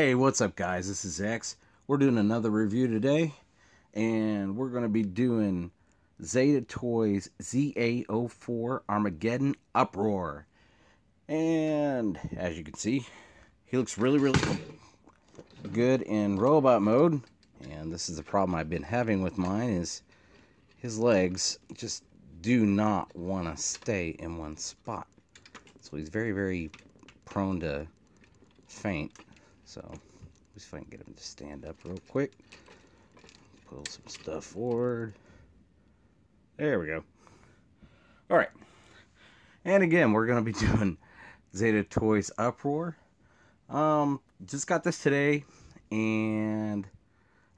Hey, what's up guys? This is X. We're doing another review today, and we're going to be doing Zeta Toys ZA04 Armageddon Uproar. And as you can see, he looks really good in robot mode. And this is the problem I've been having with mine, is his legs just do not want to stay in one spot. So he's very prone to faint. So let's see if I can get him to stand up real quick. Pull some stuff forward. There we go. Alright. And again, we're going to be doing Zeta Toys Uproar. Just got this today, and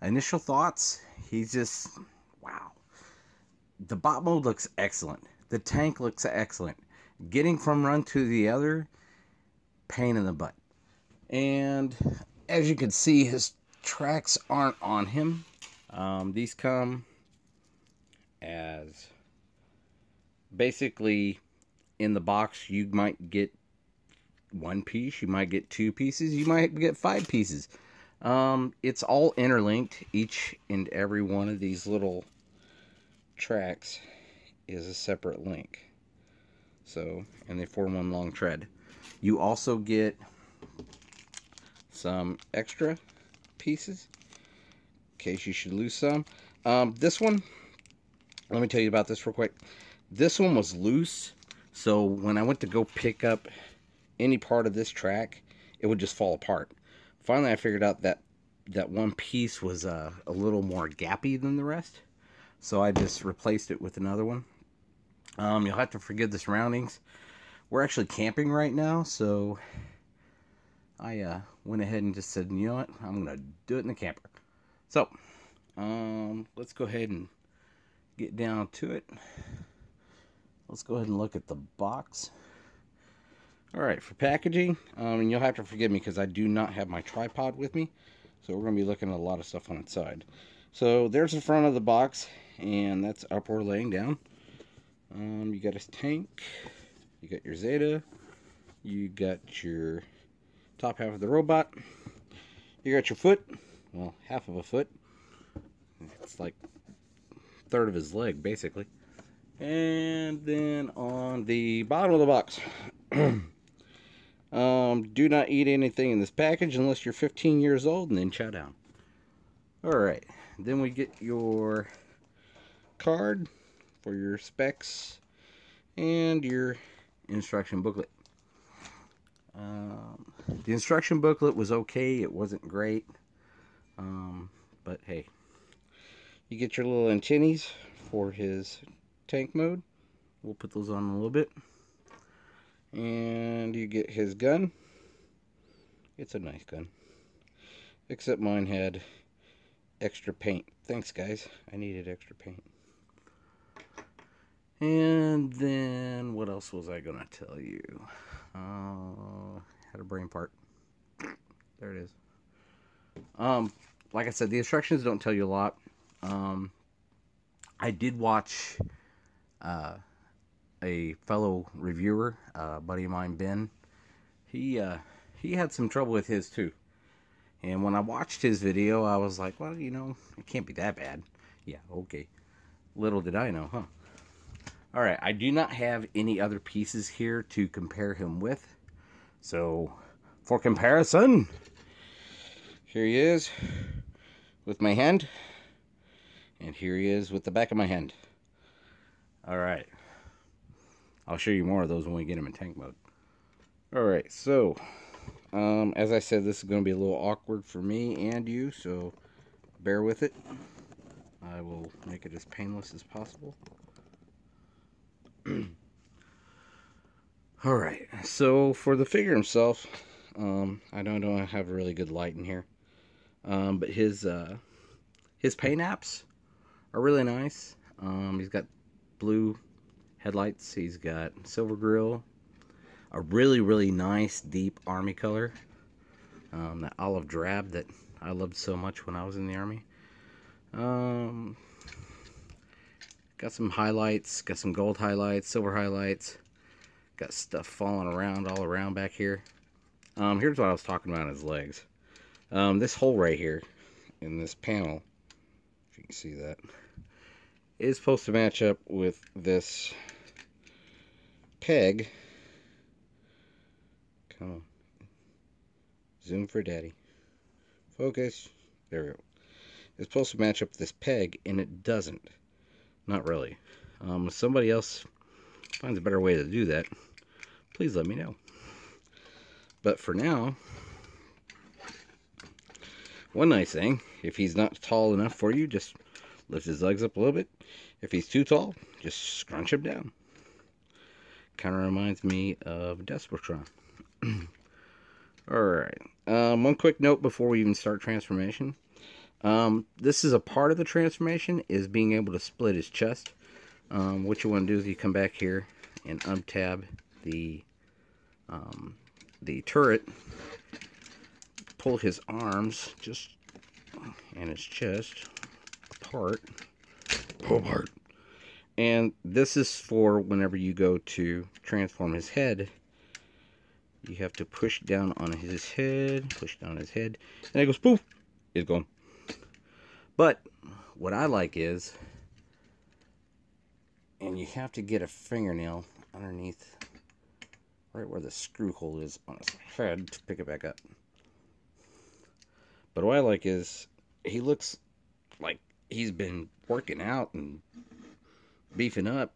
initial thoughts, he's just, wow. The bot mode looks excellent. The tank looks excellent. Getting from run to the other, pain in the butt. And as you can see, his tracks aren't on him. These come as basically in the box. You might get one piece, you might get two pieces, you might get 5 pieces. It's all interlinked. Each and every one of these little tracks is a separate link. So, and they form one long thread. You also get some extra pieces in case you should lose some. This one, let me tell you about this real quick. This one was loose, so when I went to go pick up any part of this track, it would just fall apart. Finally, I figured out that one piece was a little more gappy than the rest, so I just replaced it with another one. You'll have to forgive the surroundings. We're actually camping right now, so I went ahead and just said, you know what, I'm going to do it in the camper. So, let's go ahead and get down to it. Let's go ahead and look at the box. Alright, for packaging, and you'll have to forgive me because I do not have my tripod with me. So we're going to be looking at a lot of stuff on its side. So there's the front of the box, and that's Uproar laying down. You got his tank, you got your Zeta, you got your top half of the robot, you got your foot, well, half of a foot. It's like a third of his leg, basically. And then on the bottom of the box, do not eat anything in this package unless you're 15 years old, and then chow down. Alright, then we get your card for your specs and your instruction booklet. The instruction booklet was okay. It wasn't great, but hey, you get your little antennas for his tank mode. We'll put those on in a little bit. And you get his gun. It's a nice gun, except mine had extra paint. Thanks guys, I needed extra paint. And then what else was I gonna tell you? Had a brain part. There it is. Like I said, the instructions don't tell you a lot. I did watch a fellow reviewer, a buddy of mine, Ben. He had some trouble with his too. And when I watched his video, I was like, well, you know, it can't be that bad. Yeah, okay. Little did I know, huh? Alright, I do not have any other pieces here to compare him with. So, for comparison, here he is with my hand. And here he is with the back of my hand. Alright. I'll show you more of those when we get him in tank mode. Alright, so, as I said, this is going to be a little awkward for me and you, so bear with it. I will make it as painless as possible. Alright, so for the figure himself, I don't have a really good light in here, but his paint apps are really nice. He's got blue headlights, he's got silver grille, a really nice deep army color, that olive drab that I loved so much when I was in the army. Got some highlights, got some gold highlights, silver highlights, got stuff falling around all around back here. Here's what I was talking about, his legs. This hole right here in this panel, if you can see that, is supposed to match up with this peg. Come on. Zoom for daddy. Focus. There we go. It's supposed to match up with this peg, and it doesn't. Not really. If somebody else finds a better way to do that, please let me know. But for now, one nice thing, if he's not tall enough for you, just lift his legs up a little bit. If he's too tall, just scrunch him down. Kind of reminds me of Despotron. Alright, one quick note before we even start transformation. This is a part of the transformation, is being able to split his chest. What you want to do is you come back here and untab the turret, pull his arms and his chest apart, and this is for whenever you go to transform his head. You have to push down on his head, and it goes poof, it's gone. But what I like is, and you have to get a fingernail underneath right where the screw hole is on his head to pick it back up. But what I like is, he looks like he's been working out and beefing up,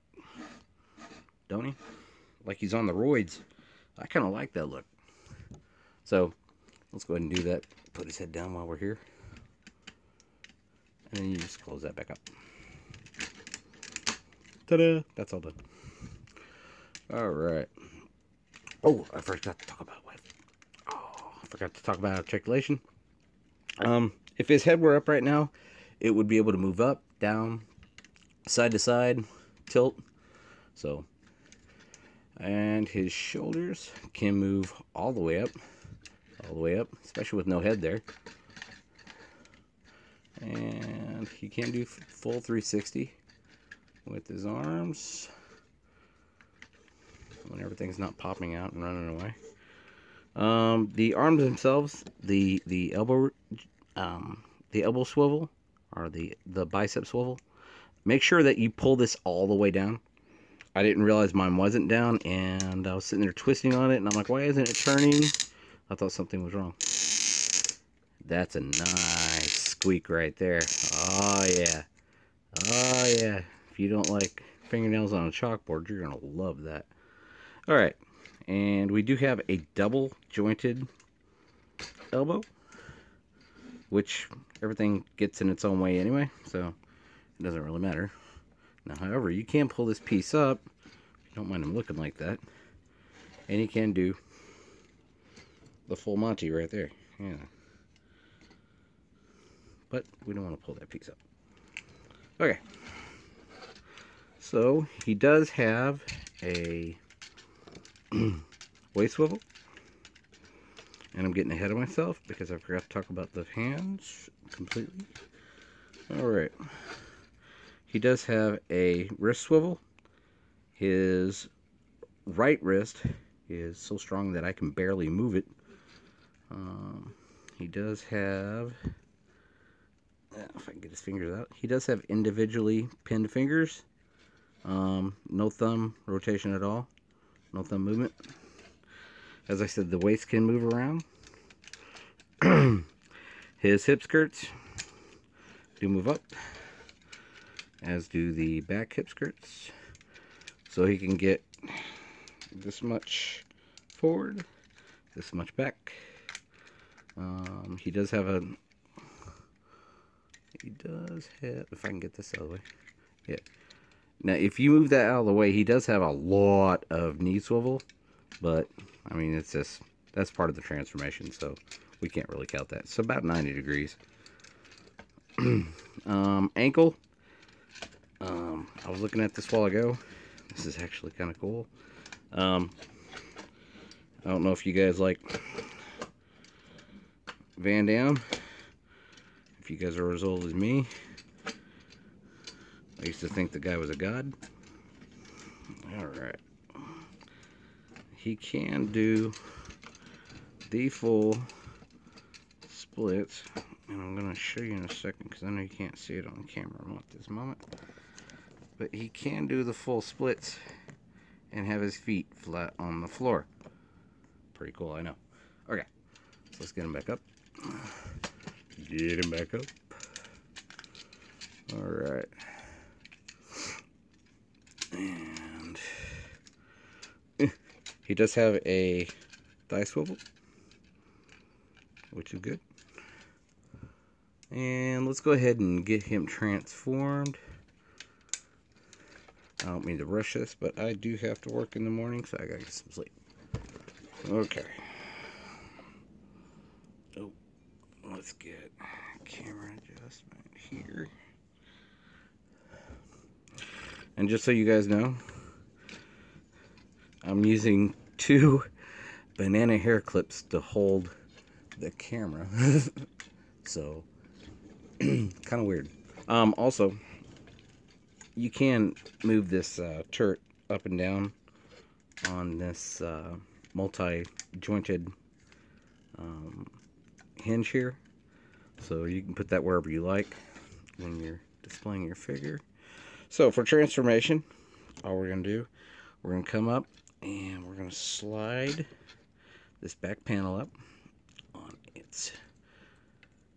don't he? Like he's on the roids. I kind of like that look. So let's go ahead and do that. Put his head down while we're here. And then you just close that back up. Ta-da! That's all done. Alright. Oh, I forgot to talk about articulation. If his head were up right now, it would be able to move up, down, side to side, tilt. So, and his shoulders can move all the way up, especially with no head there. And he can do full 360 with his arms when everything's not popping out and running away. The arms themselves, the elbow swivel, or the bicep swivel, make sure that you pull this all the way down. I didn't realize mine wasn't down, and I was sitting there twisting on it, and I'm like, why isn't it turning? I thought something was wrong. That's a nice squeak right there. Oh yeah. Oh yeah. If you don't like fingernails on a chalkboard, you're gonna love that. Alright, and we do have a double jointed elbow, which everything gets in its own way anyway, so it doesn't really matter. Now, however, you can pull this piece up, if you don't mind them looking like that, and you can do the full Monty right there. Yeah. But we don't want to pull that piece up. Okay. So, he does have a waist swivel. And I'm getting ahead of myself because I forgot to talk about the hands completely. Alright. He does have a wrist swivel. His right wrist is so strong that I can barely move it. He does have, if I can get his fingers out, he does have individually pinned fingers. No thumb rotation at all. No thumb movement. As I said, the waist can move around. His hip skirts do move up, as do the back hip skirts. So he can get this much forward, this much back. He does have, if I can get this out of the way. Yeah. Now, if you move that out of the way, he does have a lot of knee swivel, but I mean, it's just, that's part of the transformation, so we can't really count that. So about 90 degrees. Ankle. I was looking at this a while ago. This is actually kind of cool. I don't know if you guys like Van Damme. If you guys are as old as me, I used to think the guy was a god. Alright. He can do the full splits, and I'm going to show you in a second because I know you can't see it on camera at this moment. But he can do the full splits and have his feet flat on the floor. Pretty cool, I know. Okay, so let's get him back up. Get him back up. Alright. And he does have a thigh swivel, which is good. And let's go ahead and get him transformed. I don't mean to rush this, but I do have to work in the morning, so I gotta get some sleep. Okay. Oh, let's get camera adjustment here. And just so you guys know, I'm using 2 banana hair clips to hold the camera. So, kind of weird. Also, you can move this turret up and down on this multi-jointed hinge here. So you can put that wherever you like when you're displaying your figure. So for transformation, all we're going to do, we're going to come up and we're going to slide this back panel up on its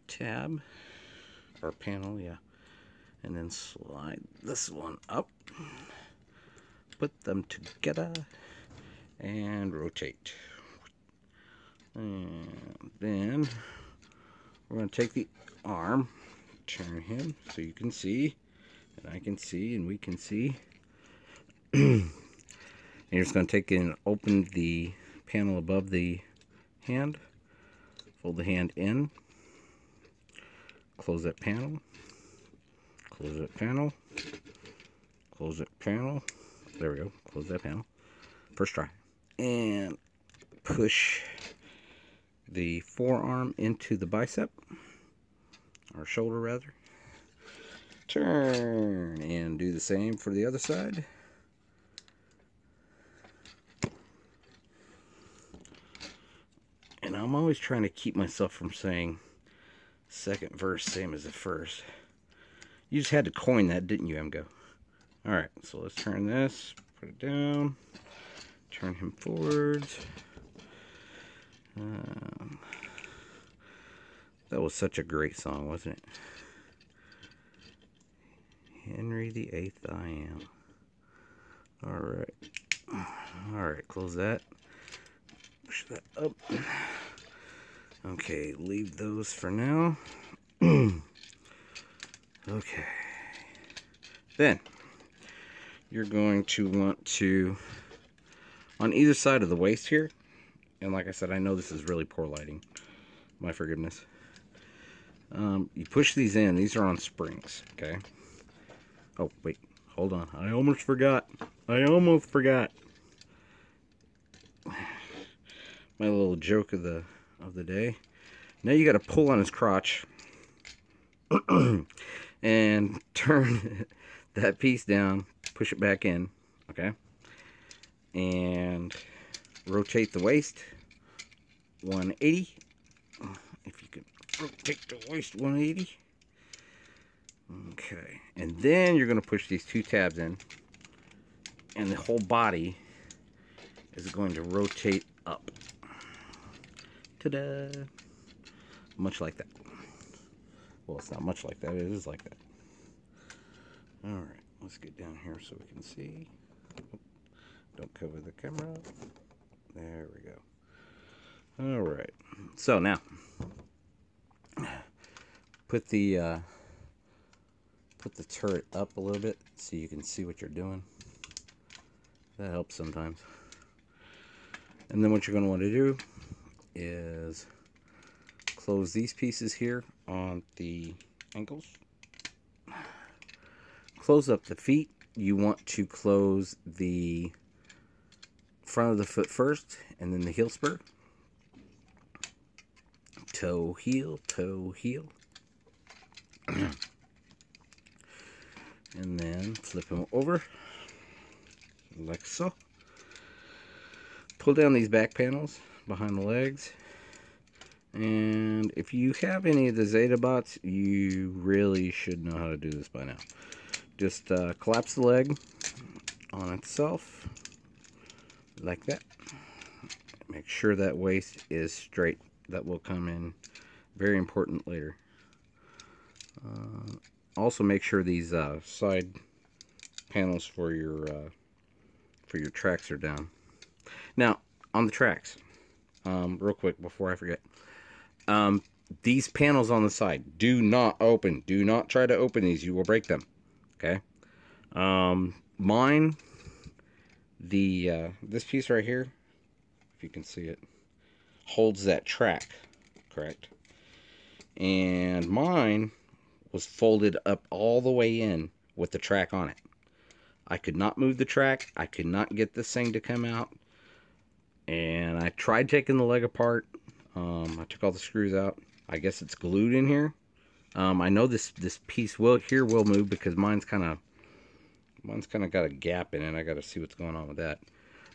tab, or panel, yeah. And then slide this one up, put them together, and rotate. And then we're going to take the arm, turn him so you can see, and I can see, and we can see. And you're just going to take and open the panel above the hand, fold the hand in, close that panel, close that panel, close that panel. There we go. Close that panel. First try. And push the forearm into the bicep, or shoulder rather. Turn and do the same for the other side. And I'm always trying to keep myself from saying second verse same as the first. You just had to coin that, didn't you, MGO? Alright, so let's turn this, put it down, turn him forwards. That was such a great song, wasn't it? Henry VIII I am. Alright. Alright, close that. Push that up. Okay, leave those for now. Okay. Then, you're going to want to, on either side of the waist here, and like I said, I know this is really poor lighting. My forgiveness. You push these in. These are on springs, okay? Oh, wait. Hold on. I almost forgot. My little joke of the day. Now you got to pull on his crotch and turn that piece down, push it back in, okay? And rotate the waist 180. If you could rotate the waist 180. Okay, and then you're going to push these 2 tabs in, and the whole body is going to rotate up. Ta-da! Much like that. Well, it's not much like that. It is like that. Alright, let's get down here so we can see. Don't cover the camera. There we go. Alright, so now, put the turret up a little bit so you can see what you're doing. That helps sometimes. And then what you're going to want to do is close these pieces here on the ankles. Close up the feet. You want to close the front of the foot first, and then the heel spur. Toe, heel, toe, heel. And then flip him over like so. Pull down these back panels behind the legs, And if you have any of the Zeta bots, you really should know how to do this by now. Just collapse the leg on itself like that. Make sure that waist is straight. That will come in very important later. Also make sure these side panels for your tracks are down. Now on the tracks, real quick before I forget, these panels on the side do not open. Do not try to open these. You will break them. Okay. Mine, this piece right here, if you can see it, holds that track, correct? And mine was folded up all the way in with the track on it. I could not move the track. I could not get this thing to come out. And I tried taking the leg apart. I took all the screws out. I guess it's glued in here. I know this piece will move because mine's kind of got a gap in it. I got to see what's going on with that.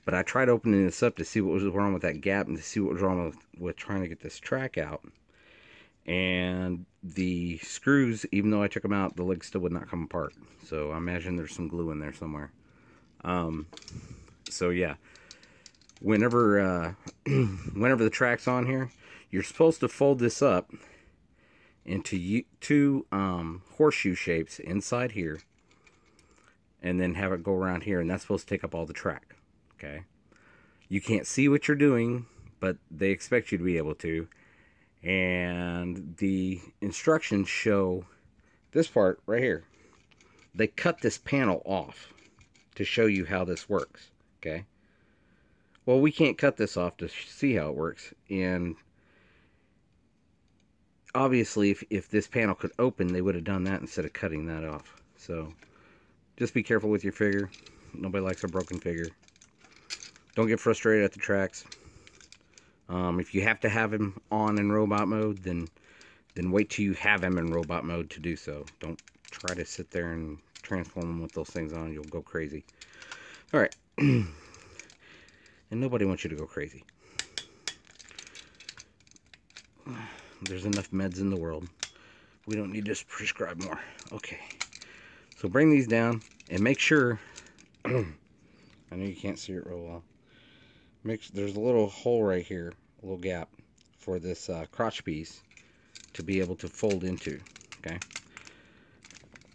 But I tried opening this up to see what was wrong with that gap and to see what was wrong with trying to get this track out. And the screws, even though I took them out, the leg still would not come apart. So I imagine there's some glue in there somewhere. So yeah, whenever the track's on here, you're supposed to fold this up into two horseshoe shapes inside here, and then have it go around here, and that's supposed to take up all the track. Okay, you can't see what you're doing, but they expect you to be able to. And the instructions show this part right here. They cut this panel off to show you how this works. Okay, well, we can't cut this off to see how it works. And obviously, if this panel could open, they would have done that instead of cutting that off. So just be careful with your figure. Nobody likes a broken figure. Don't get frustrated at the tracks. If you have to have him on in robot mode, then wait till you have him in robot mode to do so. Don't try to sit there and transform him with those things on. You'll go crazy. Alright. And nobody wants you to go crazy. There's enough meds in the world. We don't need to prescribe more. Okay. So bring these down and make sure... I know you can't see it real well. There's a little hole right here, a little gap for this crotch piece to be able to fold into. Okay,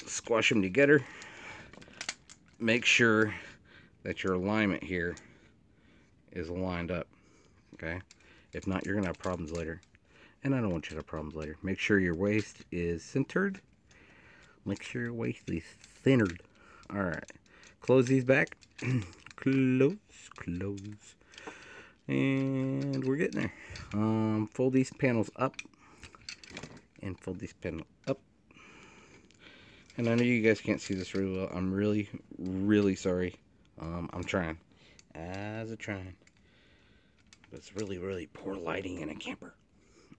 squash them together. Make sure that your alignment here is lined up. Okay, if not, you're gonna have problems later, and I don't want you to have problems later. Make sure your waist is centered. Make sure your waist is centered. All right, close these back. Close. And we're getting there. Fold these panels up and fold these panels up. And I know you guys can't see this really well. I'm really sorry. I'm trying. But it's really poor lighting in a camper.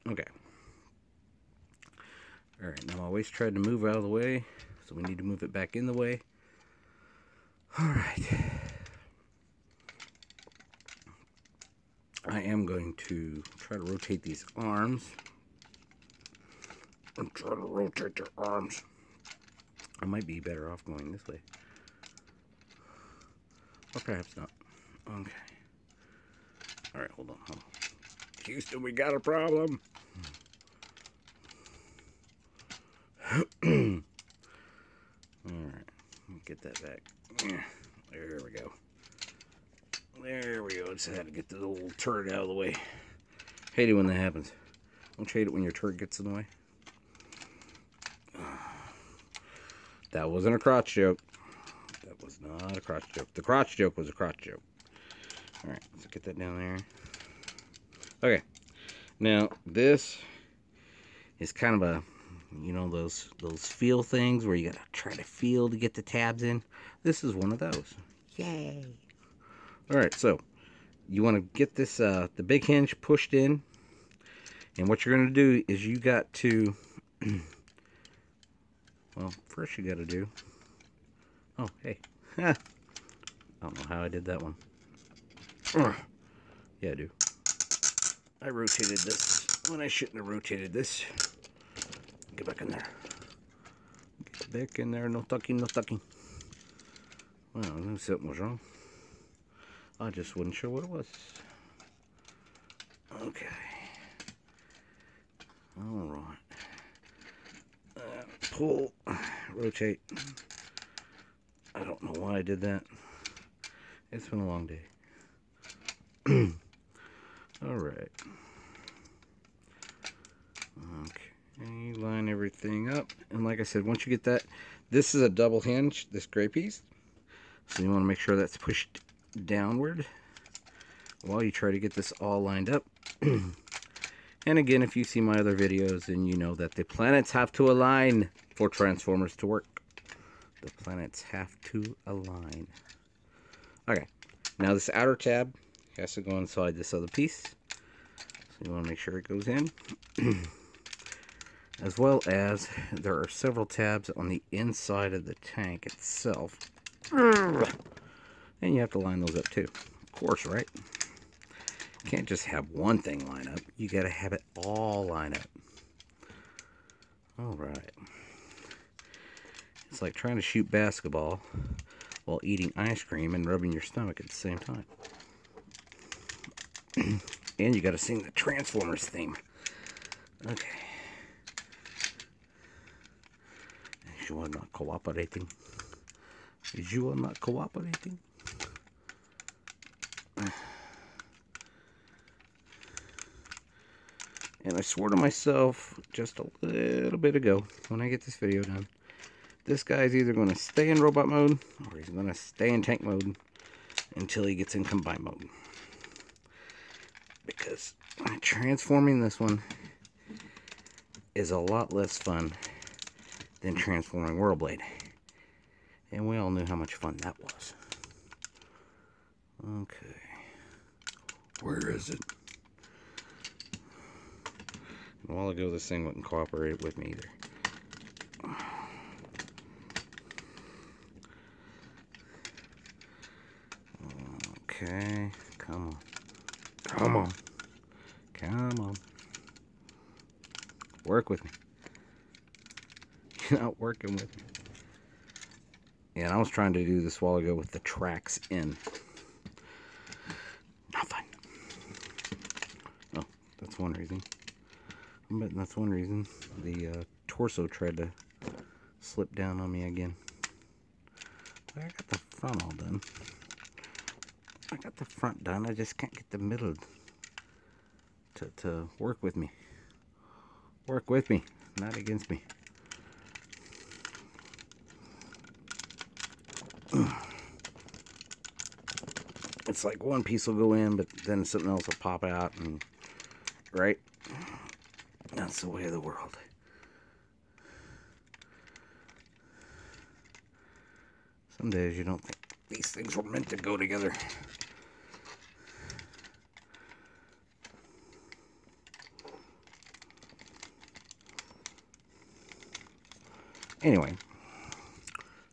Okay. Alright, now my waist tried to move out of the way, so we need to move it back in the way. Alright. I am going to try to rotate these arms. I'm trying to rotate your arms. I might be better off going this way. Or perhaps not. Okay. Alright, hold on. Houston, we got a problem. Alright. Get that back. There we go. There we go. Just had to get the old turd out of the way. Hate it when that happens. Don't you hate it when your turd gets in the way? That wasn't a crotch joke. That was not a crotch joke. The crotch joke was a crotch joke. Alright, let's get that down there. Okay. Now, this is kind of a, you know, those feel things where you gotta try to feel to get the tabs in. This is one of those. Yay! Alright, so you want to get this the big hinge pushed in, and what you're going to do is you got to well, first you got to do, oh hey, I don't know how I did that one. Yeah, I do. I rotated this when I shouldn't have rotated this. Get back in there. Get back in there. No tucking, no tucking. Well, I knew something was wrong. I just wasn't sure what it was. Okay. Alright. Pull. Rotate. I don't know why I did that. It's been a long day. Alright. Okay, line everything up. And like I said, once you get that, this is a double hinge, this gray piece. So you want to make sure that's pushed downward while you try to get this all lined up. And again, if you see my other videos, then you know that the planets have to align for transformers to work. The planets have to align. Okay, now this outer tab has to go inside this other piece. So you want to make sure it goes in. As well as there are several tabs on the inside of the tank itself. And you have to line those up too. Of course, right? You can't just have one thing line up. You got to have it all line up. Alright. It's like trying to shoot basketball while eating ice cream and rubbing your stomach at the same time. And you got to sing the Transformers theme. Okay. You are not cooperating. You are not cooperating. And I swore to myself just a little bit ago, when I get this video done, this guy's either going to stay in robot mode, or he's going to stay in tank mode until he gets in combine mode. Because transforming this one is a lot less fun than transforming Whirlblade. And we all knew how much fun that was. Okay. Where is it? A while ago, this thing wouldn't cooperate with me either. Okay, come on. Come on. Come on. Work with me. You're not working with me. Yeah, and I was trying to do this a while ago with the tracks in. Not fun. Oh, that's one reason. I'm betting that's one reason the torso tried to slip down on me again. I got the front all done. I got the front done. I just can't get the middle to work with me. Work with me, not against me. It's like one piece will go in, but then something else will pop out, and right? That's the way of the world. Some days you don't think these things were meant to go together. Anyway.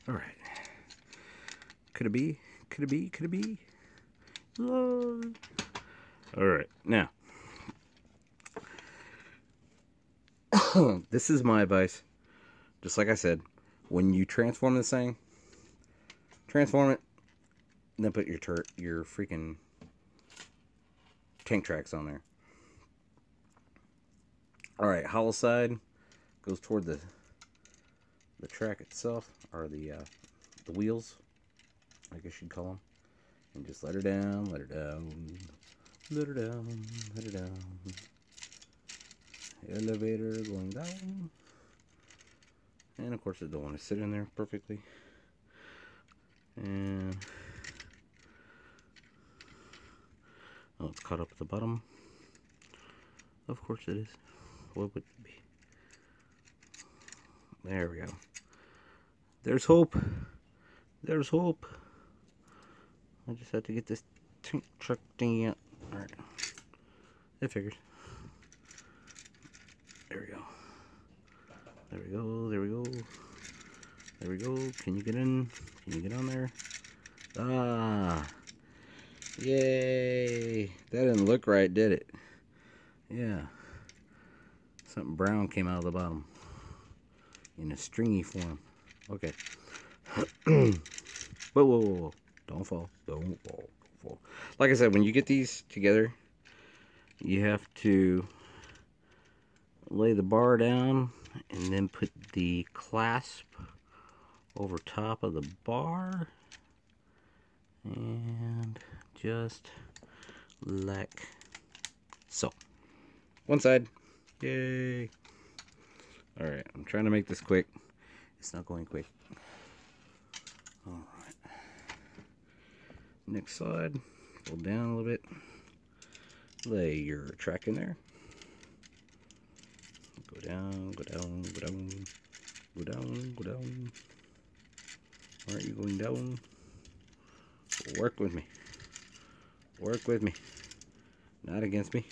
Alright. Could it be? Could it be? Could it be? Alright. Now. This is my advice. Just like I said. When you transform this thing. Transform it. And then put your freaking tank tracks on there. Alright. Hollow side goes toward the track itself, or the wheels, I guess you'd call them, and just let her down, let her down, let her down, let her down. Elevator going down, and of course I don't want to sit in there perfectly. And oh, it's caught up at the bottom. Of course it is. What would it be? There we go. There's hope. There's hope. I just have to get this tank truck thing out. Alright. It figures. There we go. There we go. There we go. There we go. Can you get in? Can you get on there? Ah. Yay. That didn't look right, did it? Yeah. Something brown came out of the bottom in a stringy form. Okay. Whoa, whoa, whoa, whoa. Don't fall. Don't fall. Don't fall. Like I said, when you get these together, you have to lay the bar down and then put the clasp over top of the bar. And just like so. One side. Yay. Alright, I'm trying to make this quick. It's not going quick. Alright. Next side. Pull down a little bit. Lay your track in there. Go down, go down, go down. Go down, go down. Why aren't you going down? Work with me. Work with me. Not against me.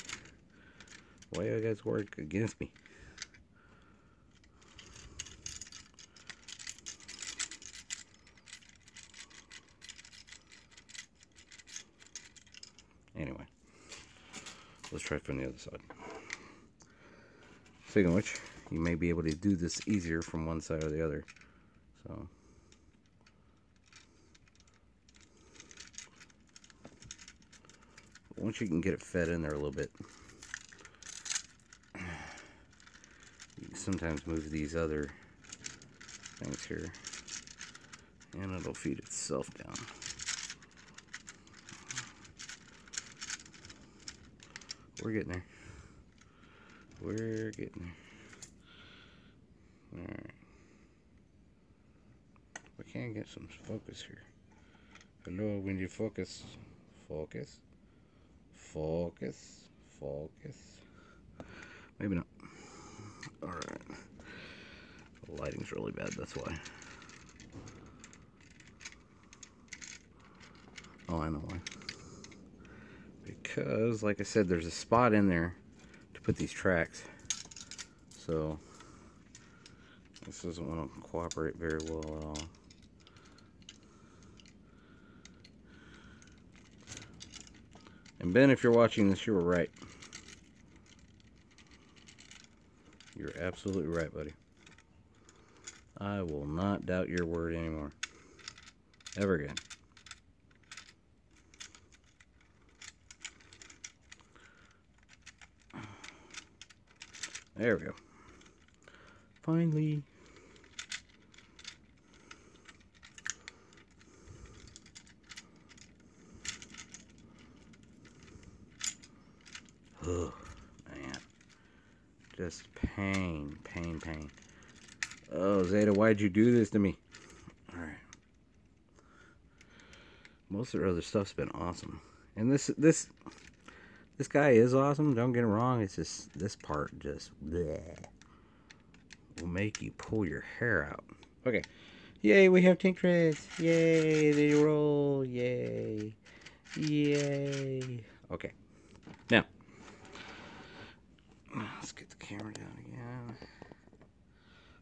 Why do you guys work against me? Anyway, let's try from the other side. Speaking of which, you may be able to do this easier from one side or the other. So, once you can get it fed in there a little bit, you can sometimes move these other things here, and it'll feed itself down. We're getting there. We're getting there. Alright. We can't get some focus here. Hello, when you focus. Focus. Focus. Focus. Maybe not. Alright. The lighting's really bad, that's why. Oh, I know why. Because, like I said, there's a spot in there to put these tracks. So, this doesn't want to cooperate very well at all. And Ben, if you're watching this, you were right. You're absolutely right, buddy. I will not doubt your word anymore. Ever again. There we go. Finally. Oh, man. Just pain, pain, pain. Oh, Zeta, why'd you do this to me? Alright. Most of the other stuff's been awesome. And this guy is awesome, don't get it wrong. It's just, this part just, bleh, will make you pull your hair out. Okay. Yay, we have Tinctress. Yay, they roll. Yay. Yay. Okay. Now, let's get the camera down again.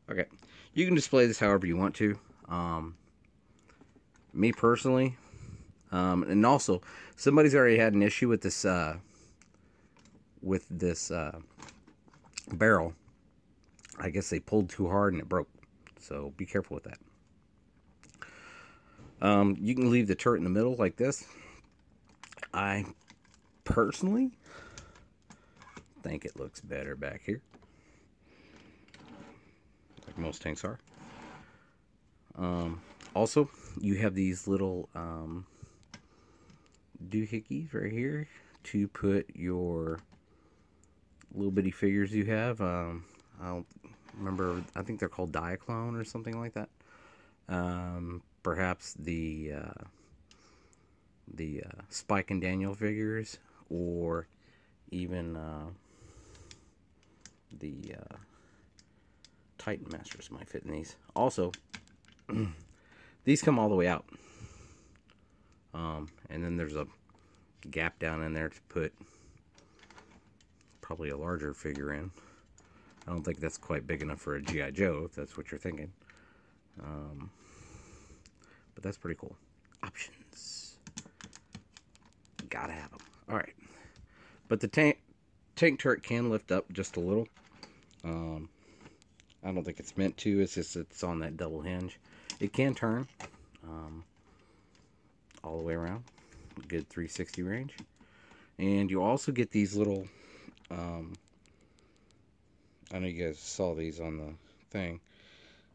Okay. You can display this however you want to. Me personally, and also, somebody's already had an issue with this, barrel. I guess they pulled too hard and it broke. So be careful with that. You can leave the turret in the middle like this. I personally think it looks better back here, like most tanks are. Also, you have these little doohickeys right here to put your little bitty figures you have. I don't remember, I think they're called Diaclone or something like that. Perhaps the Spike and Daniel figures, or even the Titan Masters might fit in these. Also, these come all the way out. And then there's a gap down in there to put probably a larger figure in. I don't think that's quite big enough for a G.I. Joe, if that's what you're thinking. But that's pretty cool. Options. Gotta have them. Alright. But the tank turret can lift up just a little. I don't think it's meant to. It's just it's on that double hinge. It can turn all the way around. Good 360 range. And you also get these little, I know you guys saw these on the thing.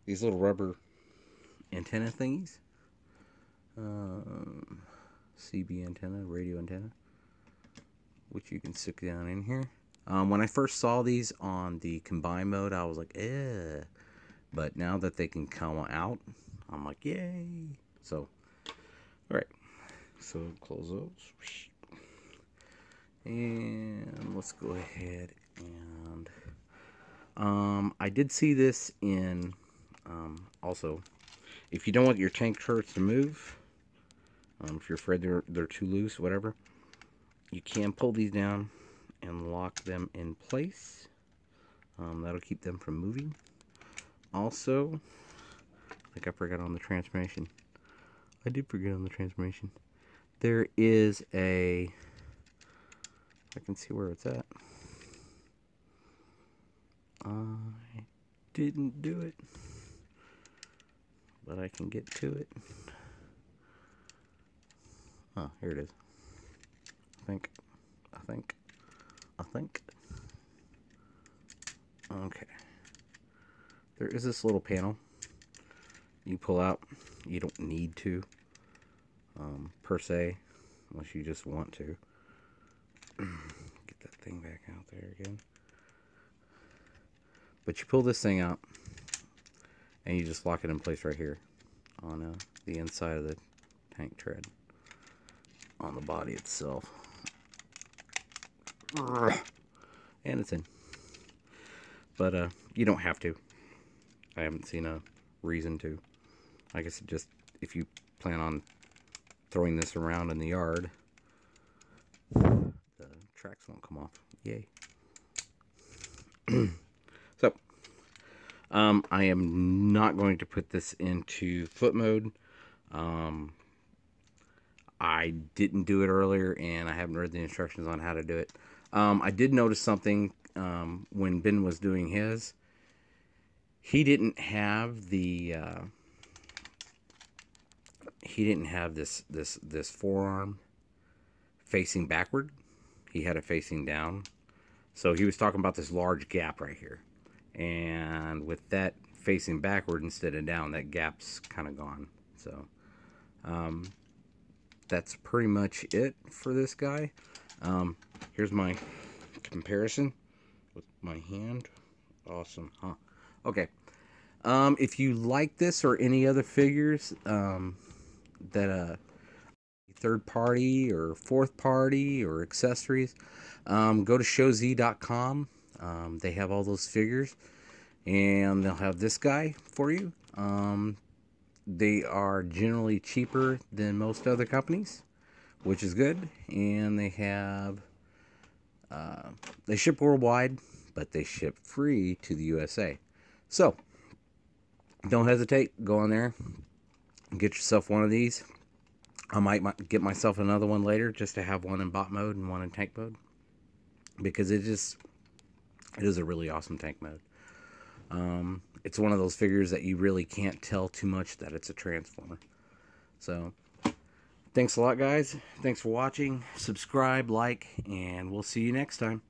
These little rubber antenna thingies. CB antenna, radio antenna, which you can stick down in here. When I first saw these on the combine mode, I was like, eh. But now that they can come out, I'm like, yay. So, alright. So, close those. And let's go ahead and... I did see this in... also, if you don't want your tank turrets to move, if you're afraid they're too loose, whatever, you can pull these down and lock them in place. That'll keep them from moving. Also, I think I forgot on the transformation. I did forget on the transformation. There is a... I can see where it's at. I didn't do it, but I can get to it. Oh, here it is. I think. Okay. There is this little panel you pull out. You don't need to, per se, unless you just want to. Get that thing back out there again. But you pull this thing out, and you just lock it in place right here on the inside of the tank tread, on the body itself. And it's in. But you don't have to. I haven't seen a reason to. I guess just if you plan on throwing this around in the yard, the tracks won't come off. Yay. So, I am not going to put this into foot mode. I didn't do it earlier, and I haven't read the instructions on how to do it. I did notice something when Ben was doing his. He didn't have the this forearm facing backward. He had it facing down. So he was talking about this large gap right here. And with that facing backward instead of down, that gap's kind of gone. So that's pretty much it for this guy. Here's my comparison with my hand. Awesome, huh? Okay. If you like this or any other figures that third party or fourth party or accessories, go to showz.com. They have all those figures, and they'll have this guy for you. They are generally cheaper than most other companies, which is good. And they have they ship worldwide, but they ship free to the USA. So don't hesitate, go on there and get yourself one of these. I might get myself another one later, just to have one in bot mode and one in tank mode, because it is a really awesome tank mode. It's one of those figures that you really can't tell too much that it's a Transformer. So thanks a lot, guys. Thanks for watching. Subscribe, like, and we'll see you next time.